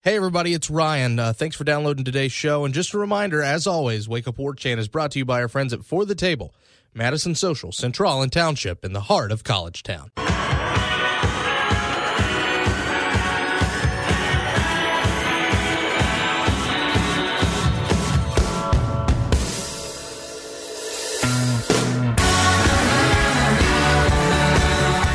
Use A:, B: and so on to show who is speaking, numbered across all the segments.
A: Hey everybody, it's Ryan. Thanks for downloading today's show. And just a reminder, as always, Wake Up War Chant is brought to you by our friends at For the Table, Madison Social, Central and Township, in the heart of College Town.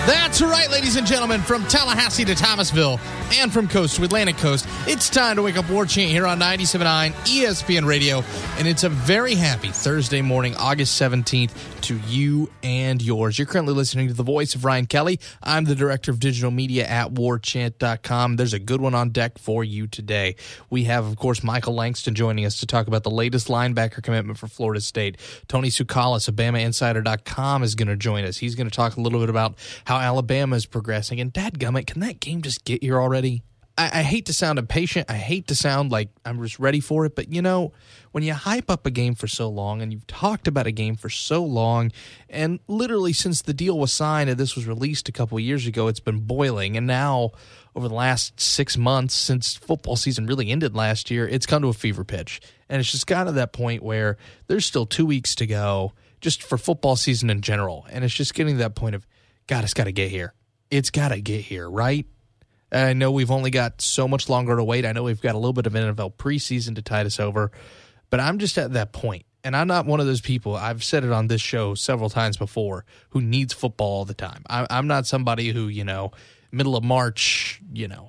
A: That's right, ladies and gentlemen, from Tallahassee to Thomasville and from coast to Atlantic coast, it's time to Wake Up War Chant here on 97.9 ESPN Radio, and it's a very happy Thursday morning, August 17th, to you and yours. You're currently listening to the voice of Ryan Kelly. I'm the director of digital media at warchant.com. There's a good one on deck for you today. We have, of course, Michael Langston joining us to talk about the latest linebacker commitment for Florida State. Tony Tsoukalas of BamaInsider.com is going to join us. He's going to talk a little bit about how Alabama is progressing. And dadgummit, can that game just get here already? I hate to sound impatient. I hate to sound like I'm just ready for it. But, you know, when you hype up a game for so long and you've talked about a game for so long, and literally since the deal was signed and this was released a couple of years ago, it's been boiling. And now, over the last 6 months since football season really ended last year, it's come to a fever pitch. And it's just gotten to that point where there's still 2 weeks to go just for football season in general. And it's just getting to that point of, God, it's got to get here. It's got to get here, right? I know we've only got so much longer to wait. I know we've got a little bit of NFL preseason to tide us over, but I'm just at that point. And I'm not one of those people, I've said it on this show several times before, who needs football all the time. I'm not somebody who, middle of March,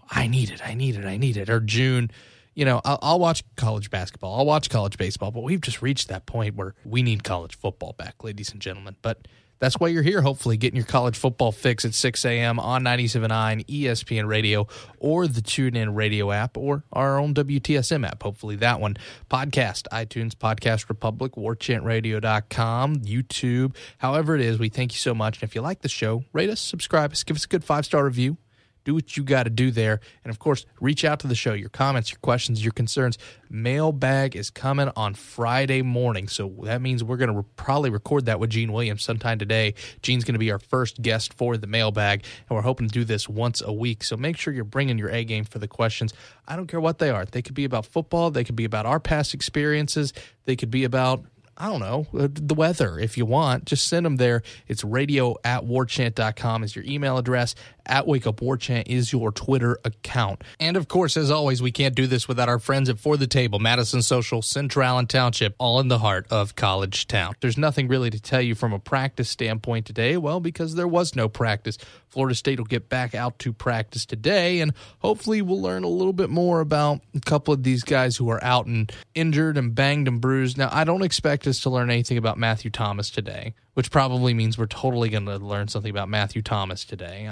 A: I need it, or June. I'll watch college basketball, I'll watch college baseball, but we've just reached that point where we need college football back, ladies and gentlemen. But that's why you're here, hopefully, getting your college football fix at 6 a.m. on 97.9 ESPN Radio or the TuneIn Radio app or our own WTSM app, hopefully that one. Podcast, iTunes, Podcast Republic, warchantradio.com, YouTube, however it is, we thank you so much. And if you like the show, rate us, subscribe us, give us a good 5-star review. Do what you got to do there. And, of course, reach out to the show. Your comments, your questions, your concerns. Mailbag is coming on Friday morning. So that means we're going to probably record that with Gene Williams sometime today. Gene's going to be our first guest for the mailbag, and we're hoping to do this once a week. So make sure you're bringing your A game for the questions. I don't care what they are. They could be about football. They could be about our past experiences. They could be about, I don't know, the weather. If you want, just send them there. It's radio@warchant.com is your email address. @WakeUpWarChant is your Twitter account. And, of course, as always, we can't do this without our friends at For the Table, Madison Social, Central and Township, all in the heart of College Town. There's nothing really to tell you from a practice standpoint today, well, because there was no practice. Florida State will get back out to practice today, and hopefully we'll learn a little bit more about a couple of these guys who are out and injured and banged and bruised. Now, I don't expect us to learn anything about Matthew Thomas today, which probably means we're totally going to learn something about Matthew Thomas today.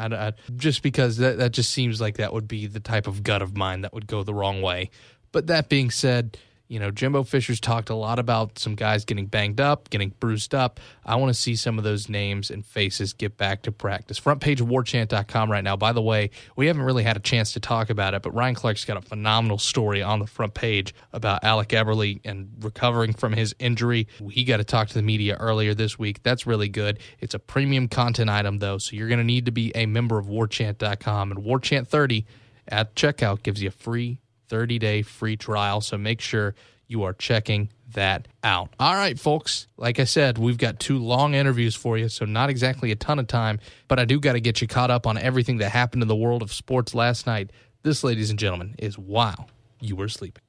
A: Just because that just seems like that would be the type of gut of mine that would go the wrong way. But that being said, Jimbo Fisher's talked a lot about some guys getting banged up, getting bruised up. I want to see some of those names and faces get back to practice. Front page of warchant.com right now. By the way, we haven't really had a chance to talk about it, but Ryan Clark's got a phenomenal story on the front page about Alec Eberle and recovering from his injury. He got to talk to the media earlier this week. That's really good. It's a premium content item, though, so you're going to need to be a member of warchant.com. And Warchant 30 at checkout gives you a free 30-day free trial, so make sure you are checking that out. All right, folks, like I said, we've got 2 long interviews for you, so not exactly a ton of time, but I do got to get you caught up on everything that happened in the world of sports last night. This, ladies and gentlemen, is While You Were Sleeping.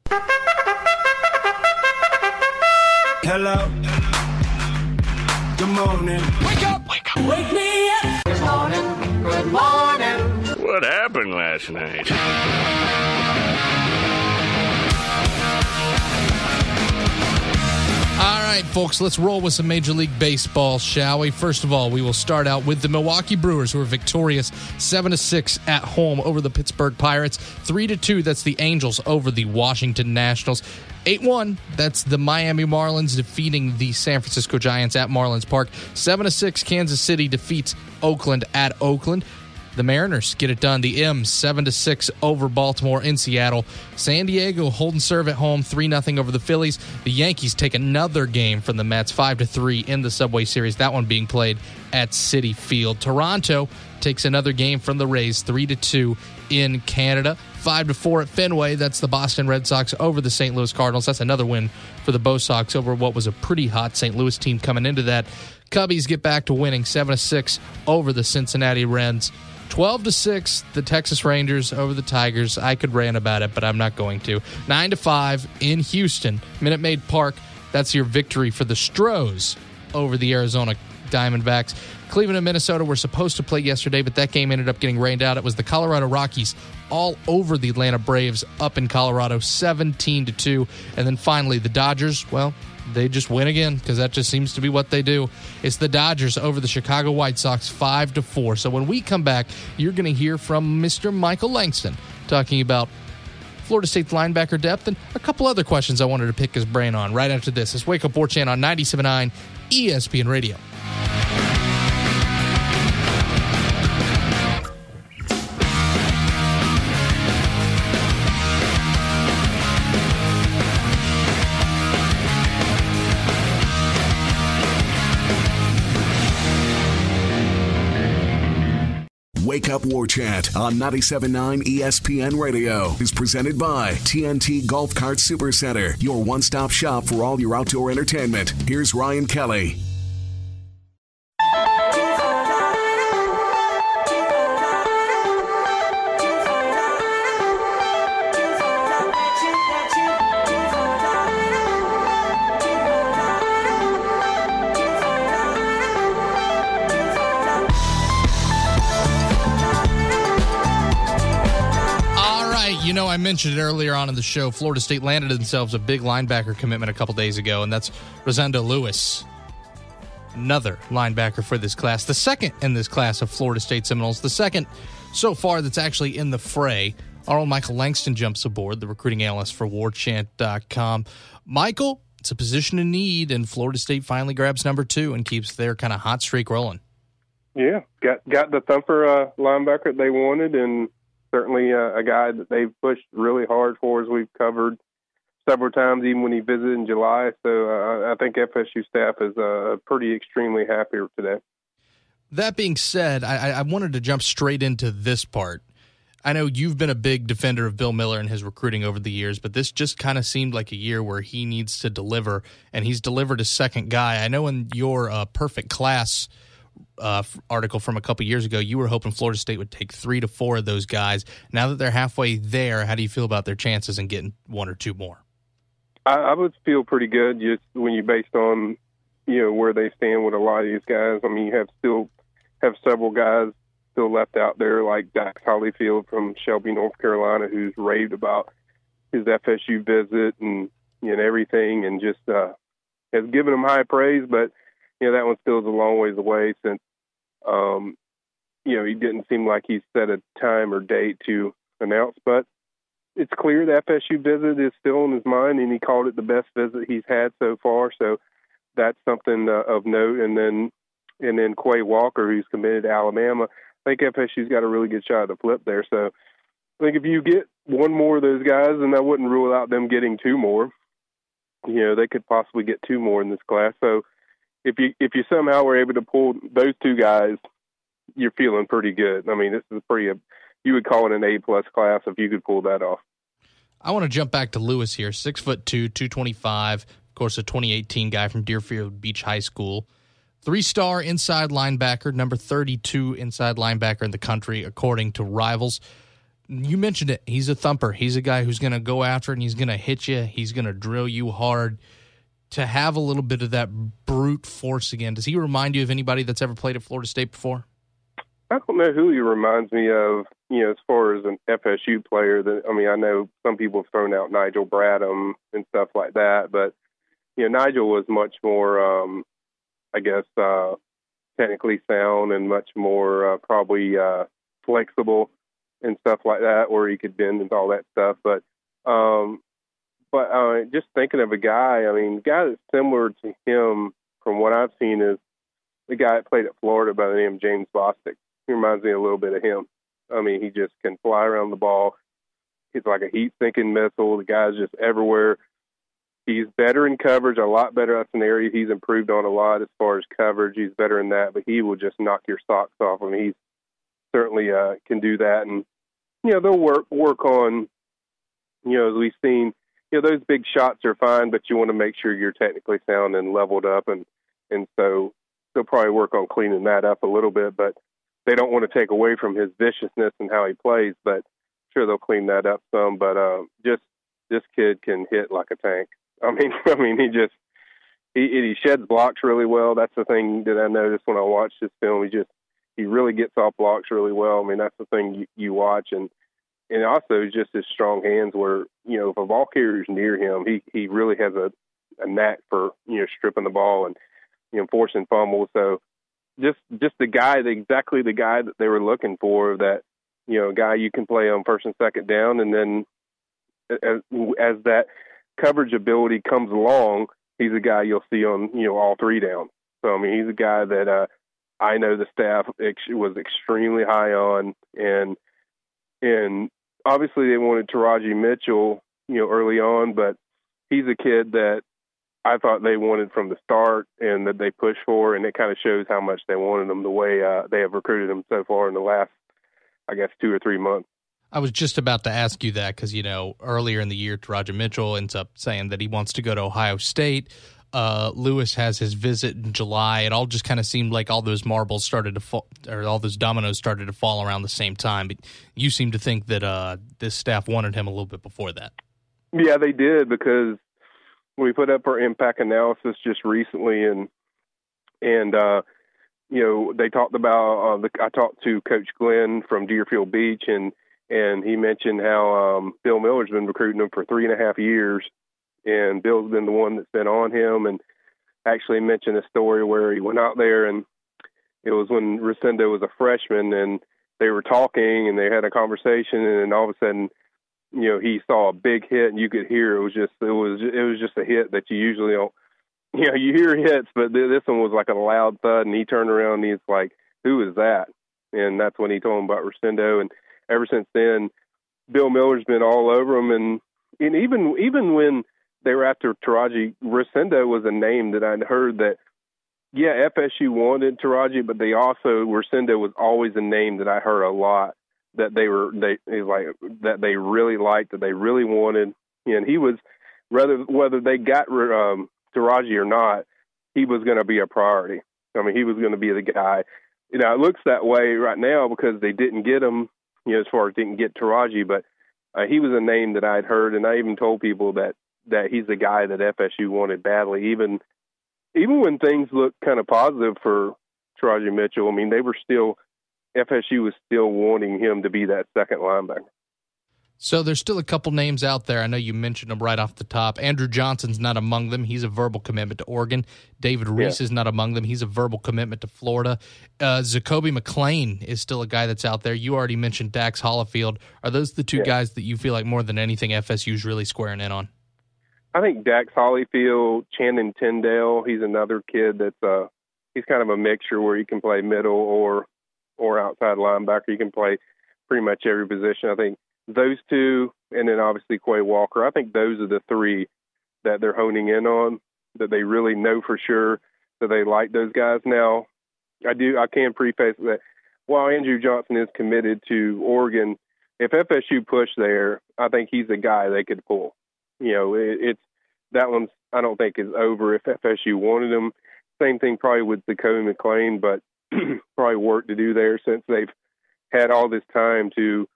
B: Hello. Good morning. Wake up. Wake up. Wake me up. Good morning. Good morning.
C: What happened last night?
A: All right, folks, let's roll with some Major League Baseball, shall we? First of all, we will start out with the Milwaukee Brewers, who are victorious 7-6 at home over the Pittsburgh Pirates. 3-2, that's the Angels over the Washington Nationals. 8-1, that's the Miami Marlins defeating the San Francisco Giants at Marlins Park. 7-6, Kansas City defeats Oakland at Oakland. The Mariners get it done. The M's 7-6 over Baltimore in Seattle. San Diego holding serve at home 3-0 over the Phillies. The Yankees take another game from the Mets 5-3 in the Subway Series. That one being played at Citi Field. Toronto takes another game from the Rays 3-2 in Canada. 5-4 at Fenway. That's the Boston Red Sox over the St. Louis Cardinals. That's another win for the Bo Sox over what was a pretty hot St. Louis team coming into that. Cubbies get back to winning 7-6 over the Cincinnati Reds. 12-6, the Texas Rangers over the Tigers. I could rant about it, but I'm not going to. 9-5 in Houston, Minute Maid Park. That's your victory for the Stros over the Arizona Diamondbacks. Cleveland and Minnesota were supposed to play yesterday, but that game ended up getting rained out. It was the Colorado Rockies all over the Atlanta Braves up in Colorado, 17-2. And then finally, the Dodgers, well, they just win again because that just seems to be what they do. It's the Dodgers over the Chicago White Sox, 5-4. So when we come back, you're going to hear from Mr. Michael Langston talking about Florida State's linebacker depth and a couple other questions I wanted to pick his brain on right after this. It's Wake Up War Chant on 97.9 ESPN Radio.
D: Wake Up War Chant on 97.9 ESPN Radio is presented by TNT Golf Cart Supercenter, your one-stop shop for all your outdoor entertainment. Here's Ryan Kelly.
A: I mentioned it earlier on in the show. Florida State landed themselves a big linebacker commitment a couple days ago, and that's Rosendo Lewis, another linebacker for this class. The second in this class of Florida State Seminoles, the second so far that's actually in the fray. Our own Michael Langston jumps aboard, the recruiting analyst for warchant.com. Michael, it's a position in need, and Florida State finally grabs number 2 and keeps their kind of hot streak rolling.
E: Yeah, got the thumper linebacker they wanted, and certainly a guy that they've pushed really hard for, as we've covered several times, even when he visited in July. So I think FSU staff is pretty extremely happy today.
A: That being said, I wanted to jump straight into this part. I know you've been a big defender of Bill Miller and his recruiting over the years, but this just kind of seemed like a year where he needs to deliver, and he's delivered a second guy. I know in your perfect class article from a couple years ago, you were hoping Florida State would take 3 to 4 of those guys. Now that they're halfway there, how do you feel about their chances in getting 1 or 2 more?
E: I would feel pretty good just when you based on where they stand with a lot of these guys. I mean, you still have several guys still left out there, like Dax Hollyfield from Shelby, North Carolina, who's raved about his FSU visit and everything, and just has given him high praise, but that one still is a long ways away since, he didn't seem like he set a time or date to announce. But it's clear the FSU visit is still in his mind, and he called it the best visit he's had so far. So that's something of note. And then Quay Walker, who's committed to Alabama. I think FSU's got a really good shot at the flip there. So I think if you get 1 more of those guys, and I wouldn't rule out them getting 2 more, they could possibly get 2 more in this class. So if you somehow were able to pull those 2 guys, you're feeling pretty good. I mean, this is you would call it an A+ class if you could pull that off.
A: I want to jump back to Lewis here, 6'2", 225, of course, a 2018 guy from Deerfield Beach High School. 3-star inside linebacker, number 32 inside linebacker in the country, according to Rivals. You mentioned it. He's a thumper. He's a guy who's going to go after it, and he's going to hit you. He's going to drill you hard. To have a little bit of that brute force again, does he remind you of anybody that's ever played at Florida State before?
E: I don't know who he reminds me of, as far as an FSU player. I know some people have thrown out Nigel Bradham and stuff like that, but, Nigel was much more, technically sound and much more probably flexible and stuff like that, where he could bend and all that stuff. But just thinking of a guy, a guy that's similar to him from what I've seen is the guy that played at Florida by the name of James Bostic. He reminds me a little bit of him. He just can fly around the ball. He's like a heat-sinking missile. The guy's just everywhere. He's better in coverage, a lot better. That's an area he's improved on a lot as far as coverage. He's better in that, but he will just knock your socks off. He certainly can do that. And, they'll work on, as we've seen, those big shots are fine, but you want to make sure you're technically sound and leveled up. And so they'll probably work on cleaning that up a little bit, but they don't want to take away from his viciousness and how he plays, but sure they'll clean that up some. But just this kid can hit like a tank. I mean, he sheds blocks really well. That's the thing that I noticed when I watched this film. He really gets off blocks really well. I mean, that's the thing you watch. And also just his strong hands where, if a ball carrier's near him, he really has a knack for, stripping the ball and, forcing fumbles. So just exactly the guy that they were looking for, that, a guy you can play on first and second down. And then as that coverage ability comes along, he's a guy you'll see on, all three downs. So, I mean, he's a guy that I know the staff was extremely high on, and obviously they wanted Taraji Mitchell, early on, but he's a kid that I thought they wanted from the start and that they pushed for, and it kind of shows how much they wanted him the way they have recruited him so far in the last, I guess, 2 or 3 months.
A: I was just about to ask you that because, earlier in the year, Taraji Mitchell ends up saying that he wants to go to Ohio State. Lewis has his visit in July. It all just kind of seemed like all those marbles started to fall, or all those dominoes started to fall around the same time. But you seem to think that this staff wanted him a little bit before that.
E: Yeah, they did, because we put up our impact analysis just recently, and they talked about I talked to Coach Glenn from Deerfield Beach, and he mentioned how Bill Miller's been recruiting him for 3.5 years. And Bill's been the one that's been on him, and actually mentioned a story where he went out there, and it was when Resendo was a freshman, and they were talking and they had a conversation, and then all of a sudden, he saw a big hit, and you could hear it was just a hit that you usually don't. You hear hits, but this one was like a loud thud, and he turned around and he's like, "Who is that?" And that's when he told him about Resendo, and ever since then, Bill Miller's been all over him, and even when they were after Taraji, Resendo was a name that I'd heard that, yeah, FSU wanted Taraji, but Resendo was always a name that I heard a lot that they really liked, that they really wanted. And he was, whether they got Taraji or not, he was going to be a priority. I mean, he was going to be the guy. It looks that way right now because they didn't get him, as far as didn't get Taraji, but he was a name that I'd heard, and I even told people that he's the guy that FSU wanted badly, even when things looked kind of positive for Taraji Mitchell. I mean, FSU was still wanting him to be that second linebacker.
A: So there's still a couple names out there. I know you mentioned them right off the top. Andrew Johnson's not among them. He's a verbal commitment to Oregon. David Reese is not among them. He's a verbal commitment to Florida. Zacoby McClain is still a guy that's out there. You already mentioned Dax Hollifield. Are those the two guys that you feel like more than anything FSU's really squaring in on?
E: I think Dax Hollifield, Channing Tyndale, he's another kid that's he's kind of a mixture where he can play middle or outside linebacker. He can play pretty much every position. I think those two, and then obviously Quay Walker, I think those are the three that they're honing in on, that they really know for sure that they like those guys. Now, I can preface that while Andrew Johnson is committed to Oregon, if FSU push there, I think he's a guy they could pull. It's that one's, I don't think, is over if FSU wanted him. Same thing probably with Zacoby McClain, but probably work to do there since they've had all this time to,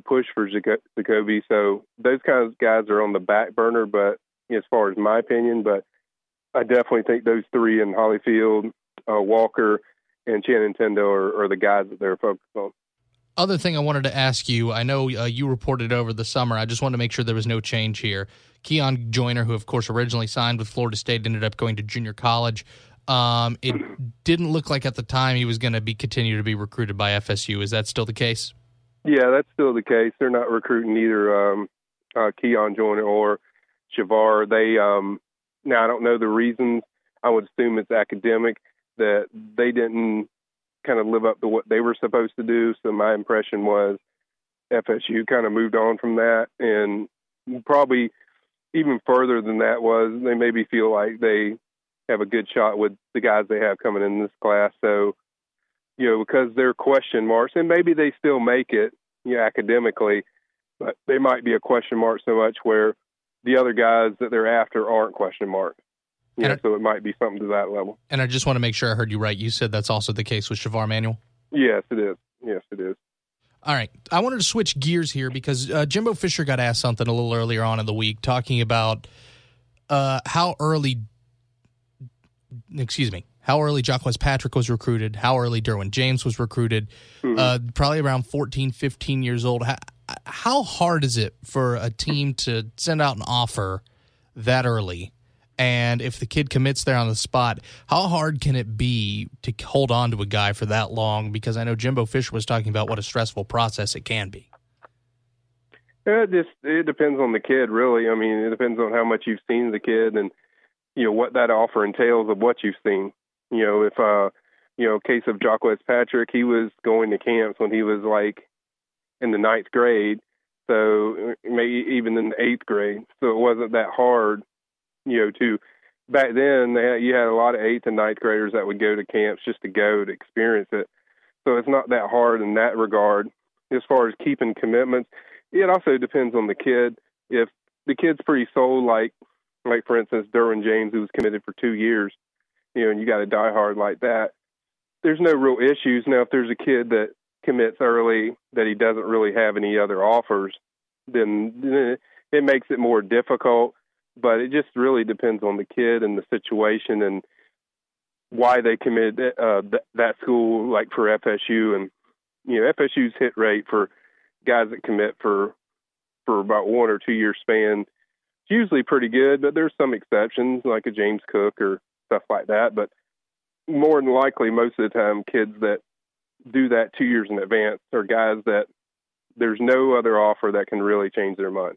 E: push for Zacoby. So those kinds of guys are on the back burner, but as far as my opinion, but I definitely think those three in Hollifield, Walker, and Channing Tyndale are the guys that they're focused on.
A: Other thing I wanted to ask you, I know you reported over the summer. I just wanted to make sure there was no change here. Keon Joyner, who, of course, originally signed with Florida State, ended up going to junior college. It didn't look like at the time he was going to continue to be recruited by FSU. Is that still the case?
E: Yeah, that's still the case. They're not recruiting either Keon Joyner or Shavar. Now, I don't know the reasons. I would assume it's academic, that they didn't kind of live up to what they were supposed to do. So my impression was FSU kind of moved on from that. And probably even further than that was they maybe feel like they have a good shot with the guys they have coming in this class. So, because they're question marks, and maybe they still make it, academically, but they might be a question mark so much where the other guys that they're after aren't question marks. So it might be something to that level.
A: And I just want to make sure I heard you right. You said that's also the case with Shavar Manuel?
E: Yes, it is. Yes, it is.
A: All right. I wanted to switch gears here because Jimbo Fisher got asked something a little earlier on in the week talking about how early Jacquez Patrick was recruited, how early Derwin James was recruited, probably around 14, 15 years old. How hard is it for a team to send out an offer that early? And if the kid commits there on the spot, how hard can it be to hold on to a guy for that long? Because I know Jimbo Fisher was talking about what a stressful process it can be.
E: It depends on the kid, really. I mean, it depends on how much you've seen of the kid and, what that offer entails of what you've seen. If, case of Jacquez Patrick, he was going to camps when he was like in the 9th grade, so maybe even in the 8th grade. So it wasn't that hard. Back then you had a lot of 8th and 9th graders that would go to camps just to go to experience it. So it's not that hard in that regard. As far as keeping commitments, it also depends on the kid. If the kid's pretty sold, like for instance, Derwin James, who was committed for 2 years, and you got a diehard like that, there's no real issues. Now, if there's a kid that commits early that he doesn't really have any other offers, then it makes it more difficult. But it just really depends on the kid and the situation and why they committed that school, like for FSU. And, FSU's hit rate for guys that commit for about 1 or 2 year span, it's usually pretty good, but there's some exceptions like a James Cook or stuff like that. But more than likely, most of the time, kids that do that 2 years in advance are guys that there's no other offer that can really change their mind.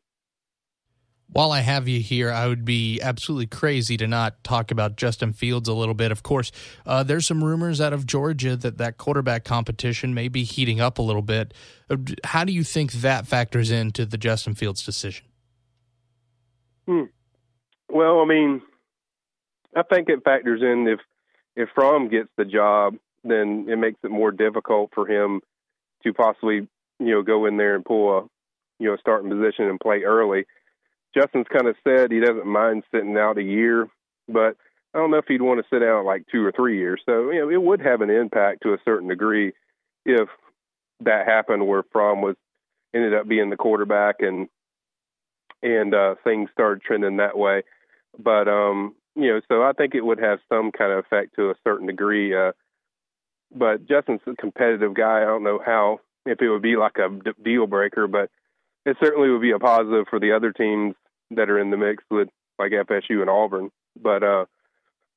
A: While I have you here, I would be absolutely crazy to not talk about Justin Fields a little bit. Of course, there's some rumors out of Georgia that quarterback competition may be heating up a little bit. How do you think that factors into the Justin Fields decision?
E: Well, I mean, I think it factors in if Fromm gets the job, then it makes it more difficult for him to possibly, go in there and pull a, starting position and play early. Justin's kind of said he doesn't mind sitting out a year, but I don't know if he'd want to sit out like 2 or 3 years. So, it would have an impact to a certain degree if that happened where Fromm ended up being the quarterback and things started trending that way. But, so I think it would have some kind of effect to a certain degree. But Justin's a competitive guy. I don't know if it would be like a deal breaker, but it certainly would be a positive for the other teams that are in the mix with like FSU and Auburn. But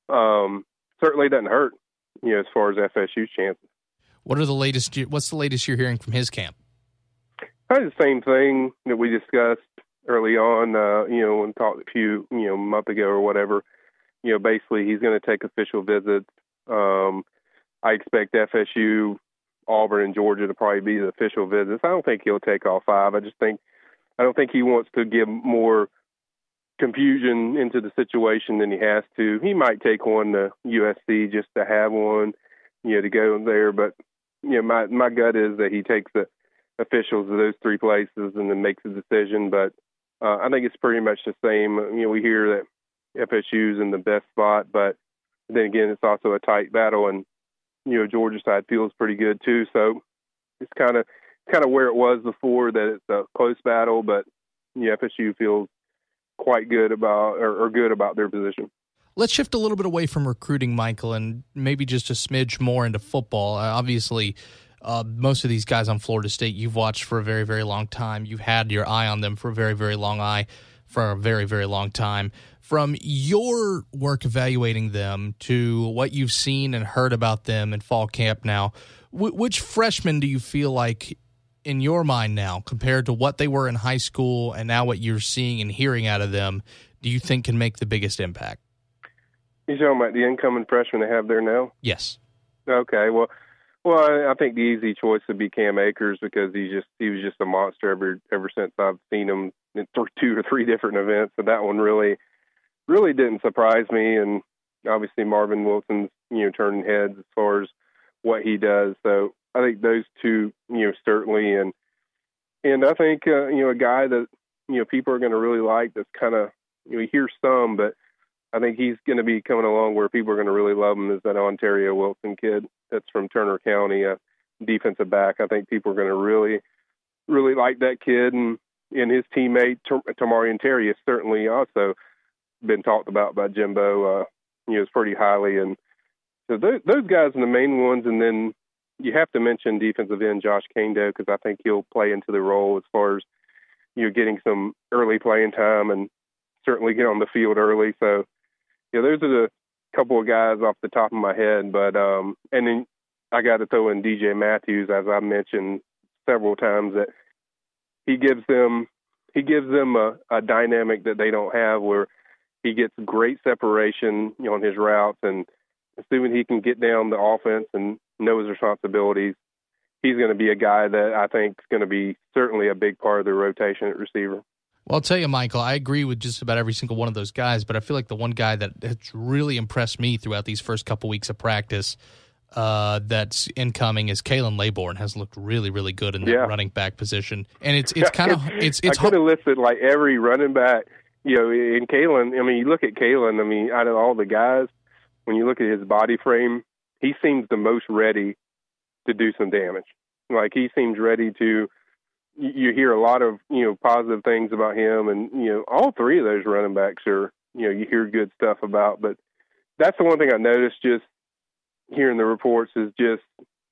E: certainly doesn't hurt, as far as FSU's chances.
A: What's the latest you're hearing from his camp?
E: Probably the same thing that we discussed early on, when talked a few, month ago or whatever. Basically he's going to take official visits. I expect FSU, Auburn, and Georgia to probably be the official visits. I don't think he'll take all 5. I don't think he wants to give more confusion into the situation than he has to. He might take one to USC just to have one, to go there. But, my gut is that he takes the officials of those 3 places and then makes a decision. But I think it's pretty much the same. We hear that FSU's in the best spot, but then again, it's also a tight battle, and Georgia side feels pretty good too. So it's kind of where it was before, that it's a close battle, but FSU feels quite good about their position.
A: Let's shift a little bit away from recruiting, Michael, and maybe just a smidge more into football. Obviously, most of these guys on Florida State you've watched for a very, very long time. You've had your eye on them for a very, very long time. From your work evaluating them to what you've seen and heard about them in fall camp now, which freshmen do you feel like, in your mind now, compared to what they were in high school and now what you're seeing and hearing out of them, do you think can make the biggest impact?
E: You're talking about the incoming freshmen they have there now?
A: Yes.
E: Okay. Well, I think the easy choice would be Cam Akers, because he was just a monster ever since I've seen him in 2 or 3 different events. So that one really didn't surprise me. And obviously Marvin Wilson's, turning heads as far as what he does. So I think those two, certainly. And And I think, a guy that, people are going to really like that's kind of, you hear some, but I think he's going to be coming along where people are going to really love him is that Ontario Wilson kid that's from Turner County, a defensive back. I think people are going to really, really like that kid. And his teammate, Tamarian Terry, has certainly also been talked about by Jimbo, is pretty highly. And so those guys are the main ones. And then you have to mention defensive end Josh Kando, because I think he'll play into the role as far as, getting some early playing time and certainly get on the field early. So, those are the couple of guys off the top of my head. But and then I got to throw in DJ Matthews, as I mentioned several times, that he gives them a dynamic that they don't have, where he gets great separation, on his routes, and assuming he can get down the offense and know his responsibilities, he's going to be a guy that I think is going to be certainly a big part of the rotation at receiver.
A: Well, I'll tell you, Michael, I agree with just about every single one of those guys, but I feel like the one guy that has really impressed me throughout these first couple weeks of practice that's incoming is Kalen Laybourne. Has looked really, really good in that running back position. And it's kind of it's
E: I could have listed like every running back, in Kalen. I mean, you look at Kalen, out of all the guys, when you look at his body frame, he seems the most ready to do some damage. Like, he seems ready to, you hear a lot of, positive things about him. And, all three of those running backs are, you hear good stuff about. But that's the one thing I noticed just hearing the reports is just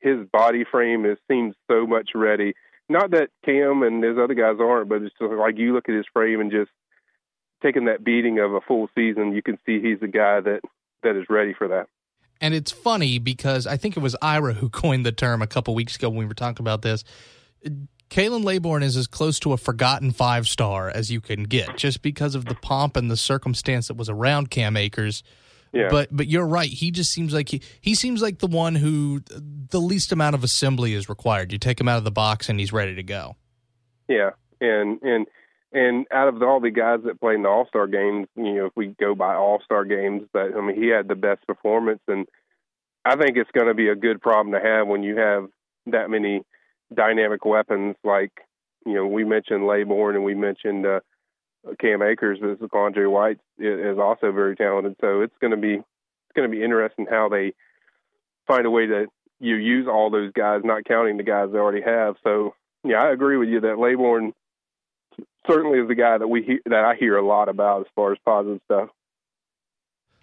E: his body frame seems so much ready. Not that Cam and those other guys aren't, but it's just like you look at his frame and just taking that beating of a full season, you can see he's the guy that is ready for that.
A: And it's funny because I think it was Ira who coined the term a couple weeks ago when we were talking about this. Kalen Laybourne is as close to a forgotten 5-star as you can get, just because of the pomp and the circumstance that was around Cam Akers.
E: Yeah.
A: But you're right. He just seems like he seems like the one who the least amount of assembly is required. You take him out of the box and he's ready to go.
E: Yeah, and out of all the guys that played in the All-Star games, if we go by All-Star games, he had the best performance, and I think it's going to be a good problem to have when you have that many dynamic weapons. Like, we mentioned Laybourne and we mentioned Cam Akers. Andre White is also very talented, so it's going to be interesting how they find a way to use all those guys, not counting the guys they already have. So yeah, I agree with you that Laybourne certainly is the guy that I hear a lot about as far as positive stuff.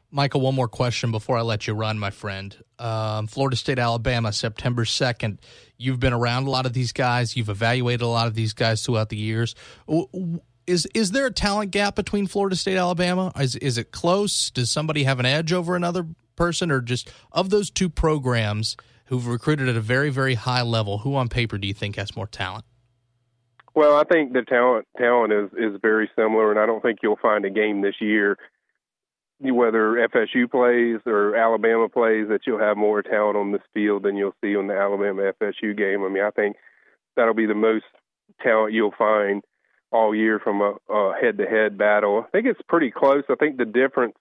A: Michael, one more question before I let you run, my friend. Florida State, Alabama, September 2nd. You've been around a lot of these guys. You've evaluated a lot of these guys throughout the years. Is there a talent gap between Florida State and Alabama? Is it close? Does somebody have an edge over another person? Or just of those two programs who've recruited at a very, very high level, who on paper do you think has more talent?
E: Well, I think the talent is very similar, and I don't think you'll find a game this year, whether FSU plays or Alabama plays, that you'll have more talent on this field than you'll see on the Alabama-FSU game. I think that'll be the most talent you'll find all year from a head-to-head battle. I think it's pretty close. I think the difference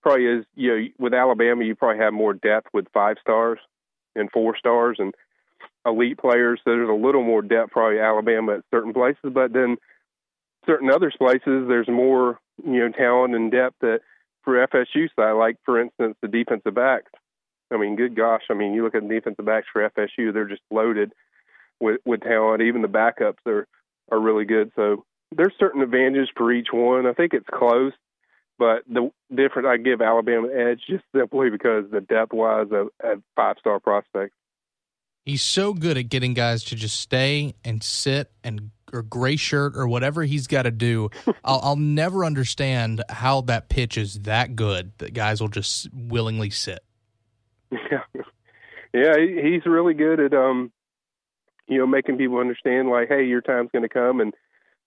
E: probably is, with Alabama, you probably have more depth with 5 stars and 4 stars and elite players. So there's a little more depth probably Alabama at certain places, but then certain other places there's more, talent and depth that for FSU side, like for instance, the defensive backs. Good gosh. You look at the defensive backs for FSU, they're just loaded with talent. Even the backups are really good. So there's certain advantages for each one. I think it's close, but the difference I give Alabama edge just simply because the depth-wise of 5-star prospects.
A: He's so good at getting guys to just stay and sit or gray shirt or whatever he's got to do. I'll never understand how that pitch is that good that guys will just willingly sit.
E: Yeah, he's really good at making people understand, like, hey, your time's going to come and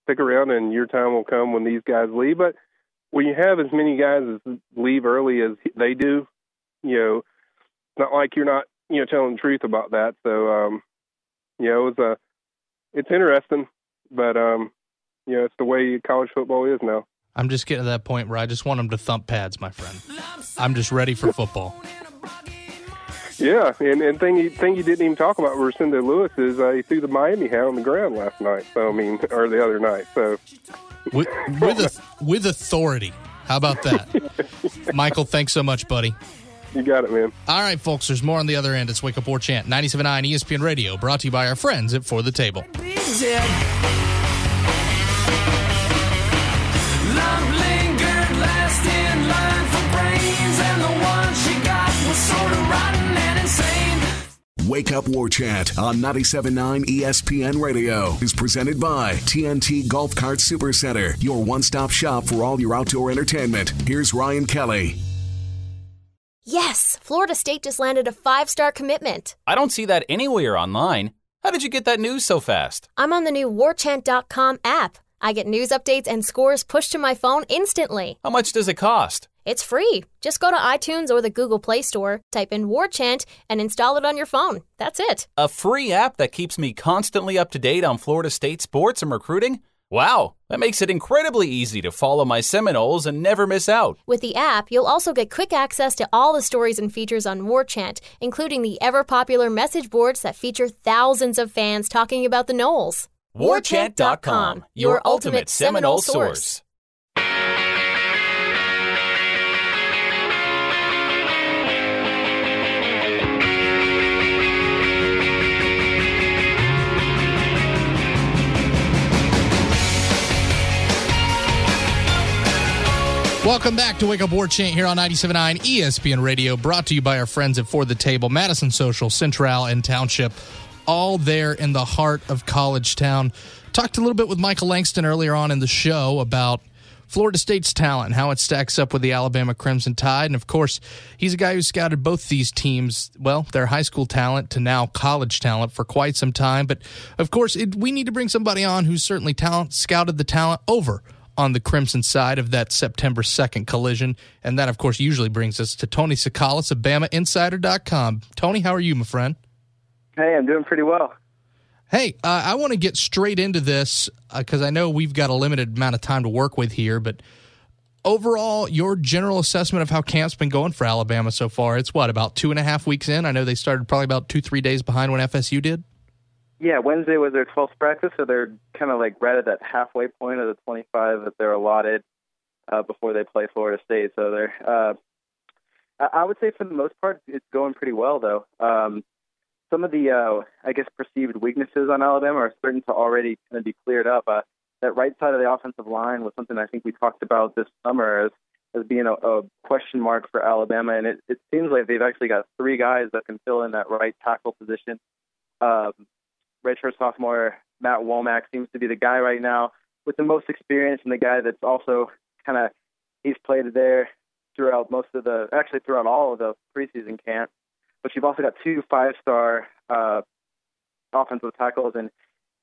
E: stick around, and your time will come when these guys leave. But when you have as many guys as leave early as they do, it's not like you're not telling the truth about that. So, it's interesting, but, it's the way college football is now.
A: I'm just getting to that point where I just want them to thump pads, my friend. I'm just ready for football.
E: Yeah, and thing you didn't even talk about with Rosendo Lewis is he threw the Miami hat on the ground last night. So or the other night. So
A: with authority. How about that, Michael? Thanks so much, buddy.
E: You got it, man.
A: All right, folks. There's more on the other end. It's Wake Up War Chant, 97.9 ESPN Radio, brought to you by our friends at For the Table.
B: Love lingered last in line for brains, and the one she got was sort of rotten and insane.
D: Wake Up War Chant on 97.9 ESPN Radio is presented by TNT Golf Cart Supercenter, your one-stop shop for all your outdoor entertainment. Here's Ryan Kelly.
F: Yes, Florida State just landed a 5-star commitment.
G: I don't see that anywhere online. How did you get that news so fast?
F: I'm on the new warchant.com app. I get news updates and scores pushed to my phone instantly.
G: How much does it cost?
F: It's free. Just go to iTunes or the Google Play Store, type in Warchant, and install it on your phone. That's it.
G: A free app that keeps me constantly up to date on Florida State sports and recruiting? Wow, that makes it incredibly easy to follow my Seminoles and never miss out.
F: With the app, you'll also get quick access to all the stories and features on Warchant, including the ever-popular message boards that feature thousands of fans talking about the Noles.
G: Warchant.com, your ultimate Seminole source.
A: Welcome back to Wake Up War Chant here on 97.9 ESPN Radio, brought to you by our friends at For the Table, Madison Social, Central, and Township, all there in the heart of College Town. Talked a little bit with Michael Langston earlier on in the show about Florida State's talent, how it stacks up with the Alabama Crimson Tide. And, of course, he's a guy who scouted both these teams, well, their high school talent to now college talent for quite some time. But, of course, we need to bring somebody on who's certainly scouted the talent over on the Crimson side of that September 2nd collision. And that, of course, usually brings us to Tony Tsoukalas of BamaInsider.com. Tony, how are you, my friend?
H: Hey, I'm doing pretty well.
A: Hey, I want to get straight into this because I know we've got a limited amount of time to work with here, but overall, your general assessment of how camp's been going for Alabama so far, it's what, about 2.5 weeks in? I know they started probably about 2-3 days behind when FSU did.
H: Yeah, Wednesday was their 12th practice, so they're kind of like right at that halfway point of the 25 that they're allotted before they play Florida State. So they're, I would say for the most part, it's going pretty well, though. Some of the, I guess, perceived weaknesses on Alabama are starting to already kind of be cleared up. That right side of the offensive line was something I think we talked about this summer as being a question mark for Alabama, and it seems like they've actually got 3 guys that can fill in that right tackle position. Redshirt sophomore Matt Womack seems to be the guy right now with the most experience and the guy that's also kind of, he's played there throughout throughout all of the preseason camp. But you've also got 2 5-star offensive tackles, and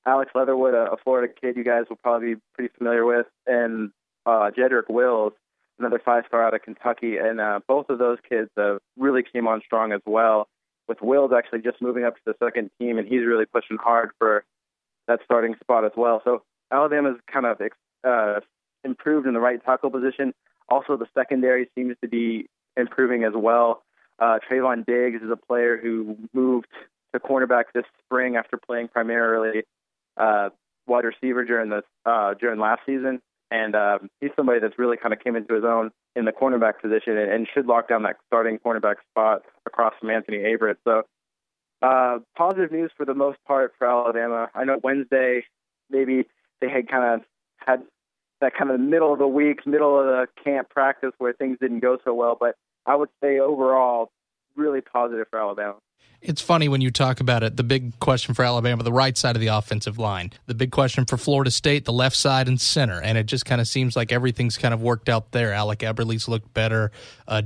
H: Alex Leatherwood, a Florida kid you guys will probably be pretty familiar with, and Jedrick Wills, another 5-star out of Kentucky. And both of those kids really came on strong as well, with Wills actually just moving up to the second team, and he's really pushing hard for that starting spot as well. So Alabama's kind of improved in the right tackle position. Also, the secondary seems to be improving as well. Trayvon Diggs is a player who moved to cornerback this spring after playing primarily wide receiver during last season, and he's somebody that's really kind of came into his own in the cornerback position and should lock down that starting cornerback spot across from Anthony Averett. So positive news for the most part for Alabama. I know Wednesday maybe they had that kind of middle of the week, middle of the camp practice where things didn't go so well, but I would say overall really positive for Alabama.
A: It's funny when you talk about it, the big question for Alabama, the right side of the offensive line. The big question for Florida State, the left side and center. And it just kind of seems like everything's kind of worked out there. Alec Eberle's looked better.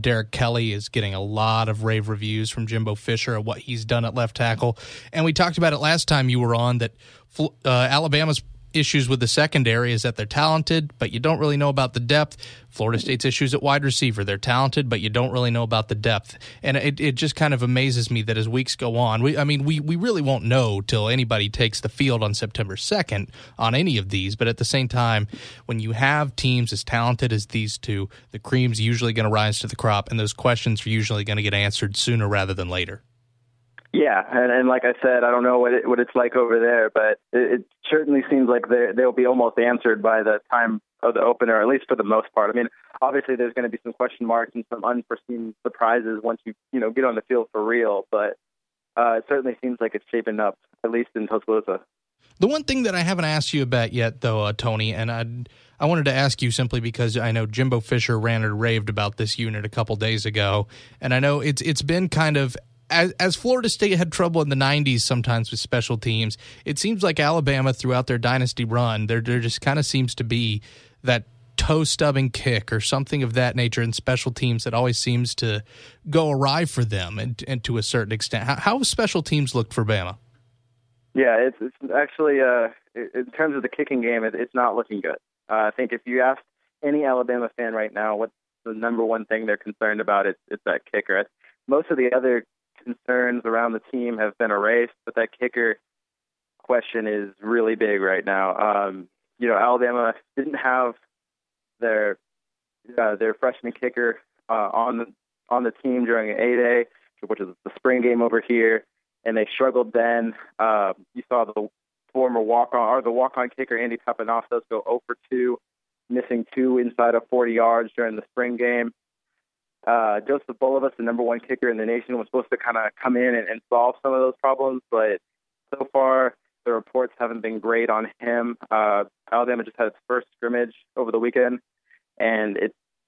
A: Derek Kelly is getting a lot of rave reviews from Jimbo Fisher of what he's done at left tackle. And we talked about it last time you were on, that Alabama's issues with the secondary is that they're talented, but you don't really know about the depth. Florida State's issues at wide receiver, they're talented, but you don't really know about the depth. And it just kind of amazes me that as weeks go on, we really won't know till anybody takes the field on September 2nd on any of these. But at the same time, when you have teams as talented as these two, the cream's usually going to rise to the crop, and those questions are usually going to get answered sooner rather than later.
H: Yeah, and like I said, I don't know what it's like over there, but it certainly seems like they'll be almost answered by the time of the opener, at least for the most part. I mean, obviously there's going to be some question marks and some unforeseen surprises once you get on the field for real, but it certainly seems like it's shaping up, at least in Tuscaloosa.
A: The one thing that I haven't asked you about yet, though, Tony, and I wanted to ask you simply because I know Jimbo Fisher ranted and raved about this unit a couple days ago, and I know it's been kind of, as Florida State had trouble in the 90s sometimes with special teams, it seems like Alabama throughout their dynasty run, there just kind of seems to be that toe-stubbing kick or something of that nature in special teams that always seems to go awry for them and to a certain extent. How have special teams looked for Bama?
H: Yeah, it's actually, in terms of the kicking game, it's not looking good. I think if you ask any Alabama fan right now what's the number one thing they're concerned about, it's that kicker. Most of the other concerns around the team have been erased, but that kicker question is really big right now. Alabama didn't have their freshman kicker on the team during an A-Day, which is the spring game over here, and they struggled then. You saw the former walk-on kicker Andy Papanofsky go 0 for 2, missing 2 inside of 40 yards during the spring game. Joseph Bulovas, the number 1 kicker in the nation, was supposed to kind of come in and solve some of those problems, but so far the reports haven't been great on him. Alabama just had its first scrimmage over the weekend, and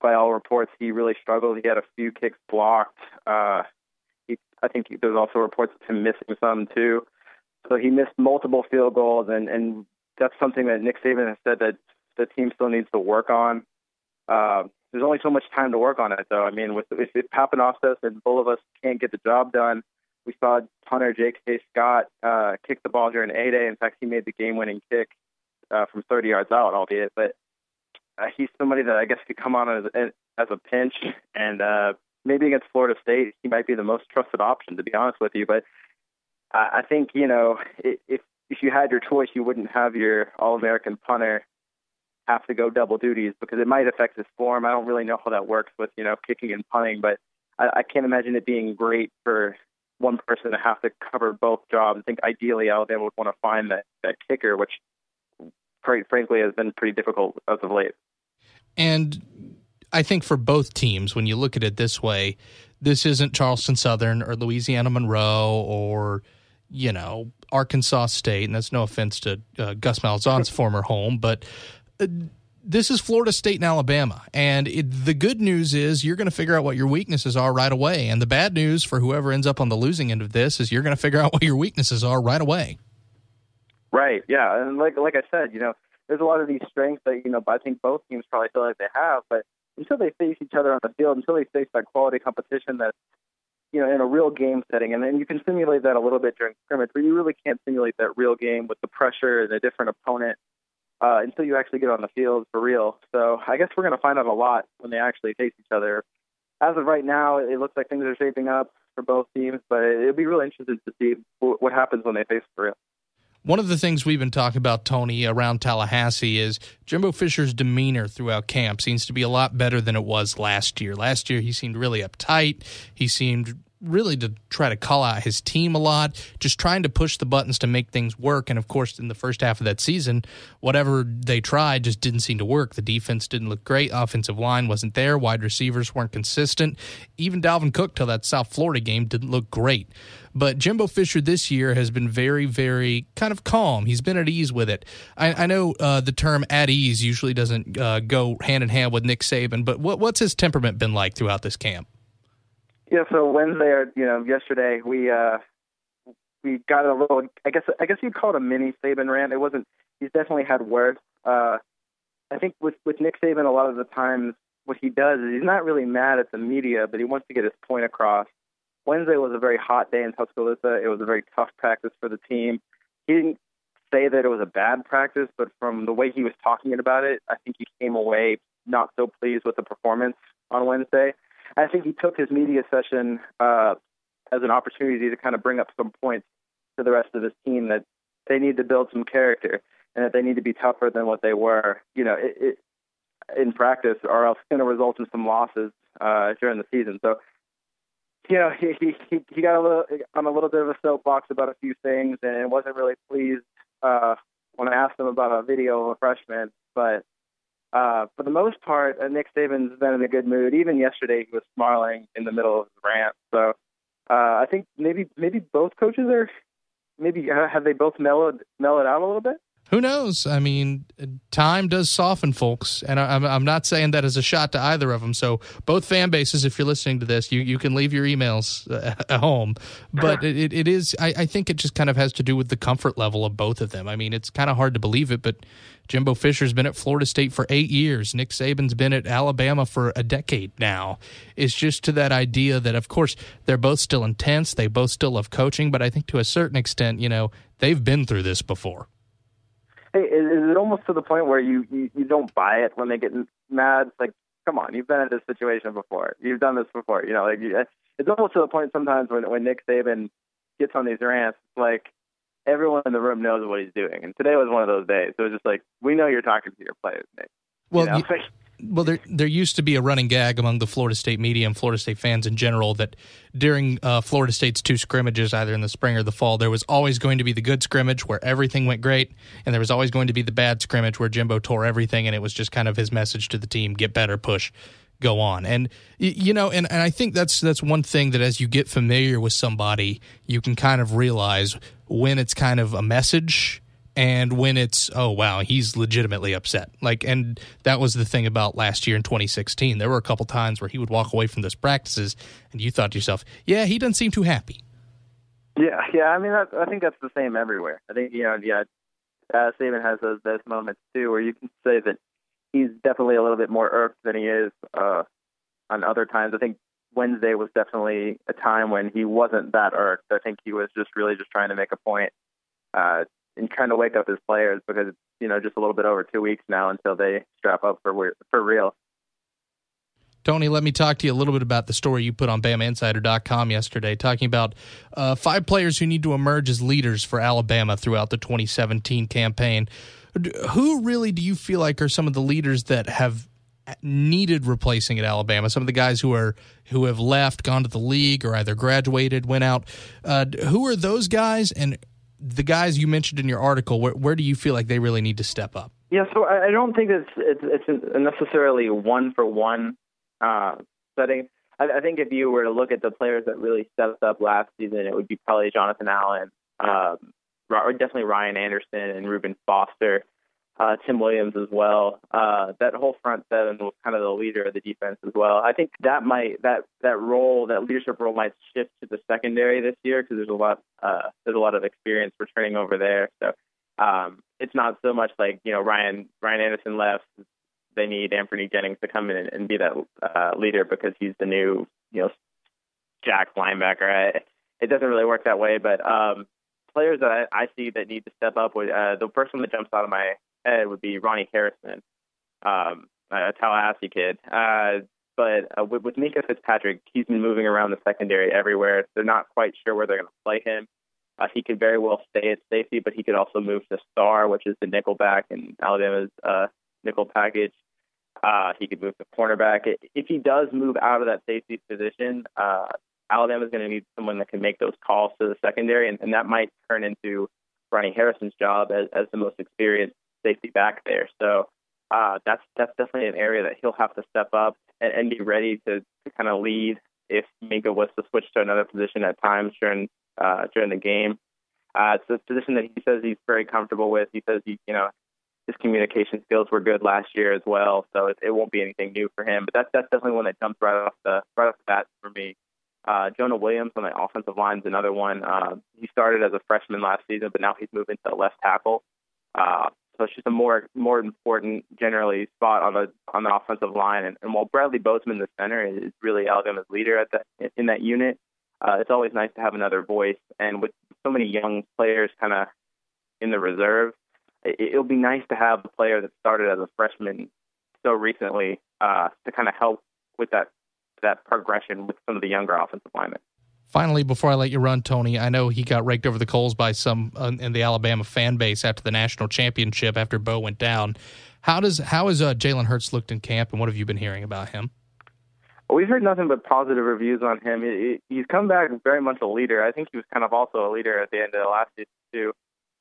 H: by all reports, he really struggled. He had a few kicks blocked. I think there's also reports of him missing some too. So he missed multiple field goals, and that's something that Nick Saban has said that the team still needs to work on. There's only so much time to work on it, though. I mean, if Papanofsky and Bulovas can't get the job done, we saw punter J.K. Scott kick the ball during A-Day. In fact, he made the game-winning kick from 30 yards out, albeit. But he's somebody that I guess could come on as a pinch, and maybe against Florida State, he might be the most trusted option, to be honest with you. But I think, if you had your choice, you wouldn't have your All-American punter have to go double duties because it might affect his form. I don't really know how that works with, kicking and punting, but I can't imagine it being great for one person to have to cover both jobs. I think ideally Alabama would want to find that kicker, which quite frankly has been pretty difficult as of late.
A: And I think for both teams, when you look at it this way, this isn't Charleston Southern or Louisiana Monroe or, Arkansas State, and that's no offense to Gus Malzahn's former home, but this is Florida State and Alabama, and the good news is you're going to figure out what your weaknesses are right away, and the bad news for whoever ends up on the losing end of this is you're going to figure out what your weaknesses are right away.
H: Right, yeah, and like I said, there's a lot of these strengths that, I think both teams probably feel like they have, but until they face each other on the field, until they face that quality competition that's, in a real game setting, and then you can simulate that a little bit during scrimmage, but you really can't simulate that real game with the pressure and a different opponent until you actually get on the field for real. So I guess we're going to find out a lot when they actually face each other. As of right now, it looks like things are shaping up for both teams, but it'll be really interesting to see what happens when they face for real.
A: One of the things we've been talking about, Tony, around Tallahassee is Jimbo Fisher's demeanor throughout camp seems to be a lot better than it was last year. Last year, he seemed really uptight. He seemed really to try to call out his team a lot, just trying to push the buttons to make things work. And, of course, in the first half of that season, whatever they tried just didn't seem to work. The defense didn't look great. Offensive line wasn't there. Wide receivers weren't consistent. Even Dalvin Cook, till that South Florida game, didn't look great. But Jimbo Fisher this year has been very, very kind of calm. He's been at ease with it. I know the term at ease usually doesn't go hand in hand with Nick Saban, but what's his temperament been like throughout this camp?
H: Yeah, so Wednesday, yesterday, we got a little, I guess you'd call it a mini Saban rant. It wasn't, he's definitely had words. I think with Nick Saban, a lot of the times what he does is he's not really mad at the media, but he wants to get his point across. Wednesday was a very hot day in Tuscaloosa. It was a very tough practice for the team. He didn't say that it was a bad practice, but from the way he was talking about it, I think he came away not so pleased with the performance on Wednesday. I think he took his media session as an opportunity to kind of bring up some points to the rest of his team that they need to build some character and that they need to be tougher than what they were, in practice, or else it's going to result in some losses during the season. So he got on a little bit of a soapbox about a few things and wasn't really pleased when I asked him about a video of a freshman. But for the most part, Nick Saban's been in a good mood. Even yesterday, he was smiling in the middle of his rant. So I think maybe both coaches have they both mellowed out a little bit?
A: Who knows? I mean, time does soften folks, and I'm not saying that as a shot to either of them. So both fan bases, if you're listening to this, you can leave your emails at home. But it is, I think it just kind of has to do with the comfort level of both of them. I mean, it's kind of hard to believe it, but Jimbo Fisher's been at Florida State for 8 years. Nick Saban's been at Alabama for a decade now. It's just to that idea that, of course, they're both still intense. They both still love coaching, but I think to a certain extent, they've been through this before.
H: Hey, is it almost to the point where you don't buy it when they get mad? It's like, come on, you've been in this situation before. You've done this before. It's almost to the point sometimes when Nick Saban gets on these rants, like everyone in the room knows what he's doing. And today was one of those days. So it was just like, we know you're talking to your players, Nick.
A: Well, there used to be a running gag among the Florida State media and Florida State fans in general that during Florida State's 2 scrimmages, either in the spring or the fall, there was always going to be the good scrimmage where everything went great, and there was always going to be the bad scrimmage where Jimbo tore everything, and it was just kind of his message to the team: get better, push, go on. And and I think that's one thing that as you get familiar with somebody, you can kind of realize when it's kind of a message and when it's, oh, wow, he's legitimately upset. And that was the thing about last year in 2016. There were a couple times where he would walk away from those practices, and you thought to yourself, yeah, he doesn't seem too happy.
H: Yeah. I mean, I think that's the same everywhere. I think, Saban has those moments, too, where you can say that he's definitely a little bit more irked than he is on other times. I think Wednesday was definitely a time when he wasn't that irked. I think he was just really just trying to make a point and trying to wake up his players because it's, just a little bit over 2 weeks now until they strap up for real.
A: Tony, let me talk to you a little bit about the story you put on BamaInsider.com yesterday, talking about 5 players who need to emerge as leaders for Alabama throughout the 2017 campaign. Who really do you feel like are some of the leaders that have needed replacing at Alabama? Some of the guys who have left, gone to the league, or either graduated, went out. Who are those guys? And the guys you mentioned in your article, where do you feel like they really need to step up?
H: Yeah, so I don't think it's necessarily one-for-one setting. I think if you were to look at the players that really stepped up last season, it would be probably Jonathan Allen, or definitely Ryan Anderson and Reuben Foster, Tim Williams as well. That whole front seven was kind of the leader of the defense as well. I think that leadership role might shift to the secondary this year because there's a lot of experience returning over there. So it's not so much like Ryan Anderson left. They need Anthony Jennings to come in and be that leader because he's the new jack linebacker. It doesn't really work that way, but players that I see that need to step up would the person that jumps out of my head would be Ronnie Harrison, a Tallahassee kid. But with Mika Fitzpatrick, he's been moving around the secondary everywhere. They're not quite sure where they're going to play him. He could very well stay at safety, but he could also move to star, which is the nickel back in Alabama's nickel package. He could move to cornerback. If he does move out of that safety position, Alabama's going to need someone that can make those calls to the secondary, and that might turn into Ronnie Harrison's job as the most experienced safety back there. So that's definitely an area that he'll have to step up and be ready to kind of lead if Minka was to switch to another position at times during the game. It's a position that he says he's very comfortable with. He says his communication skills were good last year as well, so it won't be anything new for him. But that's definitely one that jumps right off the bat for me. Jonah Williams on the offensive line is another one. He started as a freshman last season, but now he's moving to left tackle. So it's just a more important, generally, spot on the offensive line. And while Bradley Bozeman, the center, is really Alabama's leader in that unit, it's always nice to have another voice. And with so many young players kind of in the reserve, it'll be nice to have a player that started as a freshman so recently to kind of help with that progression with some of the younger offensive linemen.
A: Finally, before I let you run, Tony, I know he got raked over the coals by some in the Alabama fan base after the national championship after Bo went down. How has Jalen Hurts looked in camp, and what have you been hearing about him?
H: we've heard nothing but positive reviews on him. He's come back very much a leader. I think he was kind of also a leader at the end of the last season too.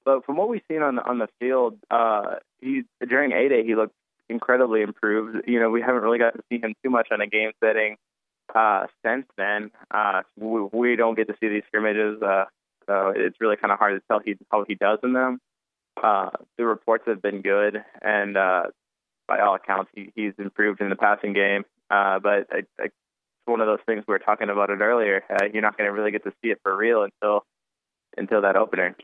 H: But from what we've seen on the field, during A-Day he looked incredibly improved. We haven't really got to see him too much on a game setting since then. We don't get to see these scrimmages, so it's really kind of hard to tell how he does in them. The reports have been good, and by all accounts, he's improved in the passing game. But it's one of those things we were talking about it earlier. You're not going to really get to see it for real until that opener.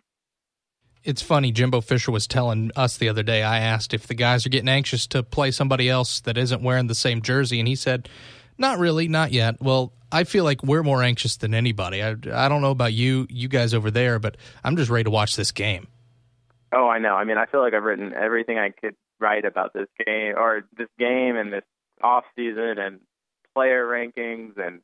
A: It's funny, Jimbo Fisher was telling us the other day, I asked if the guys are getting anxious to play somebody else that isn't wearing the same jersey, and he said, not really, not yet. Well, I feel like we're more anxious than anybody. I don't know about you guys over there, but I'm just ready to watch this game.
H: Oh, I know. I mean, I feel like I've written everything I could write about this game and this off season and player rankings and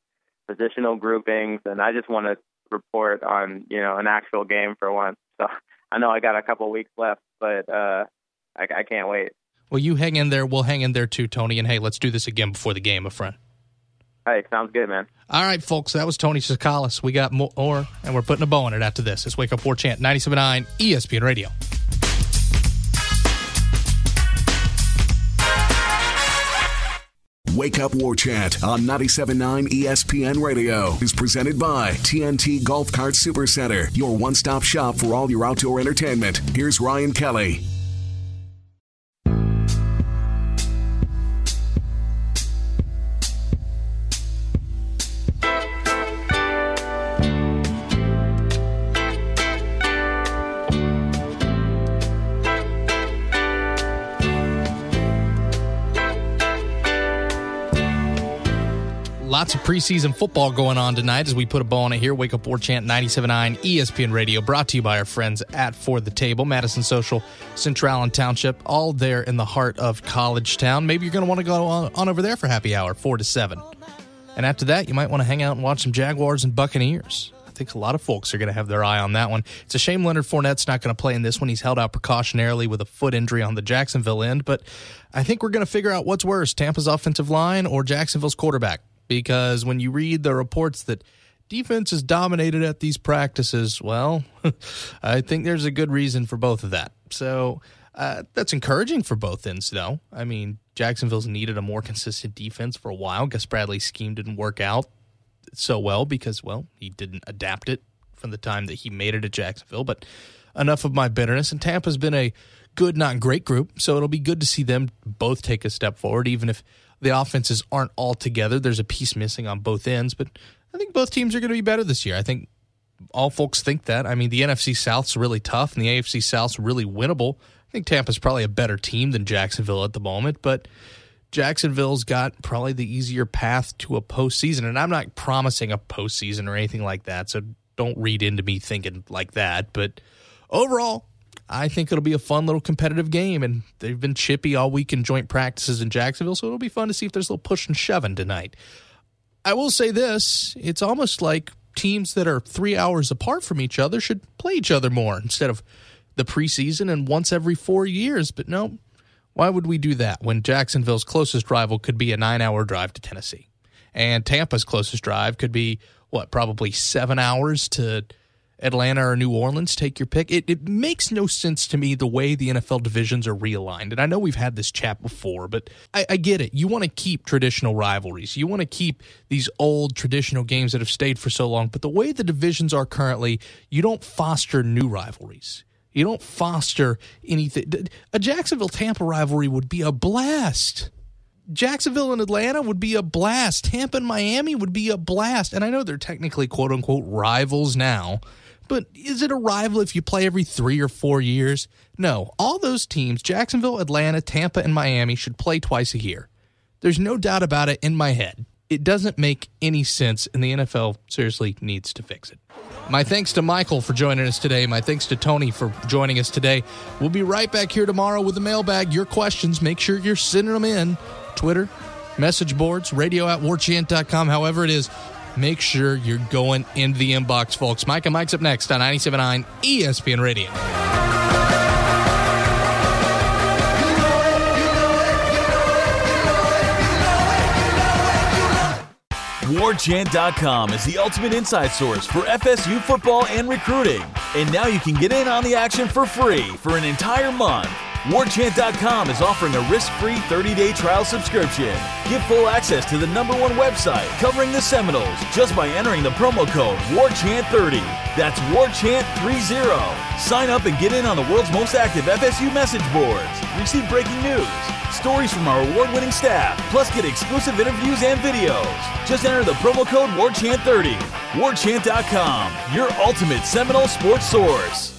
H: positional groupings, and I just want to report on an actual game for once. So I know I got a couple weeks left, but I can't wait.
A: Well, you hang in there. We'll hang in there too, Tony. And hey, let's do this again before the game, my friend.
H: Hey, sounds good, man.
A: All right, folks, that was Tony Tsoukalas. We got more, and we're putting a bow on it after this. It's Wake Up War Chant, 97.9 ESPN Radio.
D: Wake Up War Chant on 97.9 ESPN Radio is presented by TNT Golf Cart Supercenter, your one-stop shop for all your outdoor entertainment. Here's Ryan Kelly.
A: Lots of preseason football going on tonight as we put a bow on it here. Wake Up War Chant, 97.9 ESPN Radio, brought to you by our friends at For the Table, Madison Social, Central Allen Township, all there in the heart of College Town. Maybe you're going to want to go on over there for happy hour, 4 to 7. And after that, you might want to hang out and watch some Jaguars and Buccaneers. I think a lot of folks are going to have their eye on that one. It's a shame Leonard Fournette's not going to play in this one. He's held out precautionarily with a foot injury on the Jacksonville end. But I think we're going to figure out what's worse, Tampa's offensive line or Jacksonville's quarterback. Because when you read the reports that defense is dominated at these practices, well, I think there's a good reason for both of that. So that's encouraging for both ends, though. I mean, Jacksonville's needed a more consistent defense for a while. Gus Bradley's scheme didn't work out so well because, well, he didn't adapt it from the time that he made it at Jacksonville. But enough of my bitterness. And Tampa's been a good, not great group, so it'll be good to see them both take a step forward, even if the offenses aren't all together. There's a piece missing on both ends, but I think both teams are going to be better this year. I think all folks think that. I mean, the NFC South's really tough, and the AFC South's really winnable. I think Tampa's probably a better team than Jacksonville at the moment, but Jacksonville's got probably the easier path to a postseason, and I'm not promising a postseason or anything like that, so don't read into me thinking like that. But overall, I think it'll be a fun little competitive game, and they've been chippy all week in joint practices in Jacksonville, so it'll be fun to see if there's a little push and shoving tonight. I will say this, it's almost like teams that are 3 hours apart from each other should play each other more instead of the preseason and once every 4 years. But no, why would we do that when Jacksonville's closest rival could be a 9-hour drive to Tennessee? And Tampa's closest drive could be, probably 7 hours to Atlanta or New Orleans, take your pick. It makes no sense to me the way the NFL divisions are realigned. And I know we've had this chat before, but I get it. You want to keep traditional rivalries. You want to keep these old traditional games that have stayed for so long. But the way the divisions are currently, you don't foster new rivalries. You don't foster anything. A Jacksonville-Tampa rivalry would be a blast. Jacksonville and Atlanta would be a blast. Tampa and Miami would be a blast. And I know they're technically quote-unquote rivals now, but is it a rival if you play every 3 or 4 years? No. All those teams, Jacksonville, Atlanta, Tampa, and Miami, should play twice a year. There's no doubt about it in my head. It doesn't make any sense, and the NFL seriously needs to fix it. My thanks to Michael for joining us today. My thanks to Tony for joining us today. We'll be right back here tomorrow with the mailbag. Your questions, make sure you're sending them in. Twitter, message boards, radio@warchant.com, however it is. Make sure you're going into the inbox, folks. Mike and Mike's up next on 97.9 ESPN Radio.
I: WarChant.com is the ultimate inside source for FSU football and recruiting. And now you can get in on the action for free for an entire month. WarChant.com is offering a risk-free 30-day trial subscription. Get full access to the #1 website covering the Seminoles just by entering the promo code WarChant30. That's WarChant30. Sign up and get in on the world's most active FSU message boards. Receive breaking news, stories from our award-winning staff, plus get exclusive interviews and videos. Just enter the promo code WarChant30. WarChant.com, your ultimate Seminole sports source.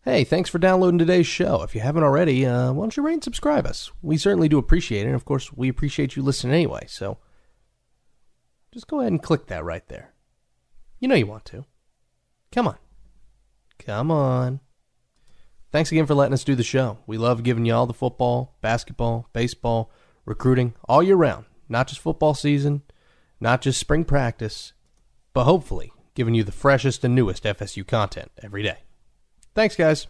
A: Hey, thanks for downloading today's show. If you haven't already, why don't you rate and subscribe us? We certainly do appreciate it, and of course, we appreciate you listening anyway, so just go ahead and click that right there. You know you want to. Come on. Come on. Thanks again for letting us do the show. We love giving you all the football, basketball, baseball, recruiting, all year round. Not just football season, not just spring practice, but hopefully giving you the freshest and newest FSU content every day. Thanks, guys.